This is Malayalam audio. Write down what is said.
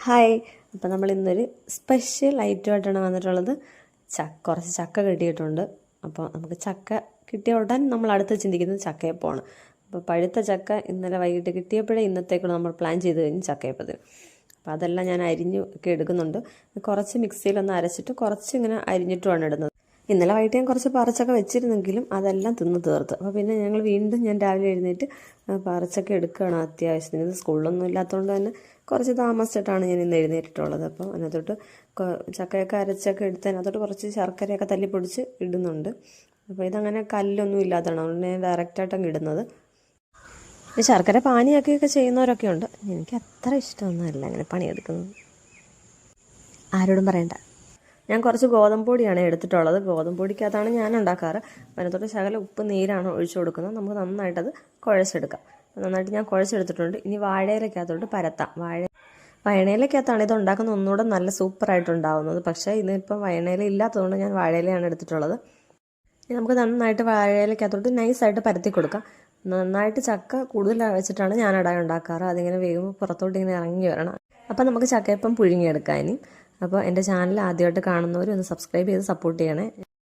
ഹായ്. അപ്പോൾ നമ്മൾ ഇന്നൊരു സ്പെഷ്യൽ ഐറ്റമായിട്ടാണ് വന്നിട്ടുള്ളത്. കുറച്ച് ചക്ക കിട്ടിയിട്ടുണ്ട്. അപ്പോൾ നമുക്ക് ചക്ക കിട്ടിയ ഉടൻ നമ്മൾ അടുത്ത് ചിന്തിക്കുന്നത് ചക്കയപ്പമാണ്. അപ്പോൾ പഴുത്ത ചക്ക ഇന്നലെ വൈകിട്ട് കിട്ടിയപ്പോഴേ ഇന്നത്തേക്കുള്ള നമ്മൾ പ്ലാൻ ചെയ്ത് കഴിഞ്ഞ് ചക്കയപ്പത്തിന്. അപ്പോൾ അതെല്ലാം ഞാൻ അരിഞ്ഞു ഒക്കെ എടുക്കുന്നുണ്ട്. കുറച്ച് മിക്സിയിലൊന്ന് അരച്ചിട്ട് കുറച്ച് ഇങ്ങനെ അരിഞ്ഞിട്ടുമാണ് ഇടുന്നത്. ഇന്നലെ വൈകിട്ട് ഞാൻ കുറച്ച് പാറച്ചക്ക വെച്ചിരുന്നെങ്കിലും അതെല്ലാം തിന്ന് തീർത്ത്. അപ്പോൾ പിന്നെ ഞാൻ രാവിലെ എഴുന്നേറ്റ് പാറച്ചക്ക എടുക്കുകയാണ് അത്യാവശ്യത്തിന്. ഇത് സ്കൂളിലൊന്നും ഇല്ലാത്തതുകൊണ്ട് തന്നെ കുറച്ച് താമസിച്ചിട്ടാണ് ഞാൻ ഇന്ന് എഴുന്നേറ്റിട്ടുള്ളത്. അപ്പോൾ അതിനകത്തോട്ട് ചക്കയൊക്കെ അരച്ചൊക്കെ എടുത്ത് അതിനകത്തോട്ട് കുറച്ച് ശർക്കരയൊക്കെ തല്ലിപ്പൊടിച്ച് ഇടുന്നുണ്ട്. അപ്പോൾ ഇതങ്ങനെ കല്ലൊന്നും ഇല്ലാത്തതാണ്, അതുകൊണ്ട് ഞാൻ ഡയറക്റ്റായിട്ടങ്ങ് ഇടുന്നത്. ശർക്കര പാനിയാക്കിയൊക്കെ ചെയ്യുന്നവരൊക്കെ ഉണ്ട്. എനിക്ക് അത്ര ഇഷ്ടമൊന്നുമല്ല അങ്ങനെ പണിയെടുക്കുന്നത്. ആരോടും പറയണ്ട. ഞാൻ കുറച്ച് ഗോതമ്പ് പൊടിയാണ് എടുത്തിട്ടുള്ളത്. ഗോതമ്പ് പൊടിക്കകത്താണ് ഞാൻ ഉണ്ടാക്കാറ്. അതിനകത്തോട്ട് ശകലം ഉപ്പ് നീരാണ് ഒഴിച്ചു കൊടുക്കുന്നത്. നമുക്ക് നന്നായിട്ടത് കുഴച്ചെടുക്കാം. നന്നായിട്ട് ഞാൻ കുഴച്ചെടുത്തിട്ടുണ്ട്. ഇനി വാഴയിലക്കകത്തോട്ട് പരത്താം. വയണയിലക്കകത്താണ് ഇത് ഉണ്ടാക്കുന്നത് ഒന്നുകൂടെ നല്ല സൂപ്പറായിട്ടുണ്ടാവുന്നത്. പക്ഷേ ഇതിപ്പോൾ വയണയില ഇല്ലാത്തതുകൊണ്ട് ഞാൻ വാഴയിലയാണ് എടുത്തിട്ടുള്ളത്. ഇനി നമുക്ക് നന്നായിട്ട് വാഴയിലക്കകത്തോട്ട് നൈസായിട്ട് പരത്തി കൊടുക്കാം. നന്നായിട്ട് ചക്ക കൂടുതൽ വെച്ചിട്ടാണ് ഞാൻ അട ഉണ്ടാക്കാറ്. അതിങ്ങനെ വേകുമ്പോൾ പുറത്തോട്ട് ഇങ്ങനെ ഇറങ്ങി വരണം. അപ്പം നമുക്ക് ചക്കയപ്പം പുഴുങ്ങിയെടുക്കാം ഇനി. അപ്പോൾ എൻ്റെ ചാനൽ ആദ്യമായിട്ട് കാണുന്നവർ ഒന്ന് സബ്സ്ക്രൈബ് ചെയ്ത് സപ്പോർട്ട് ചെയ്യണേ.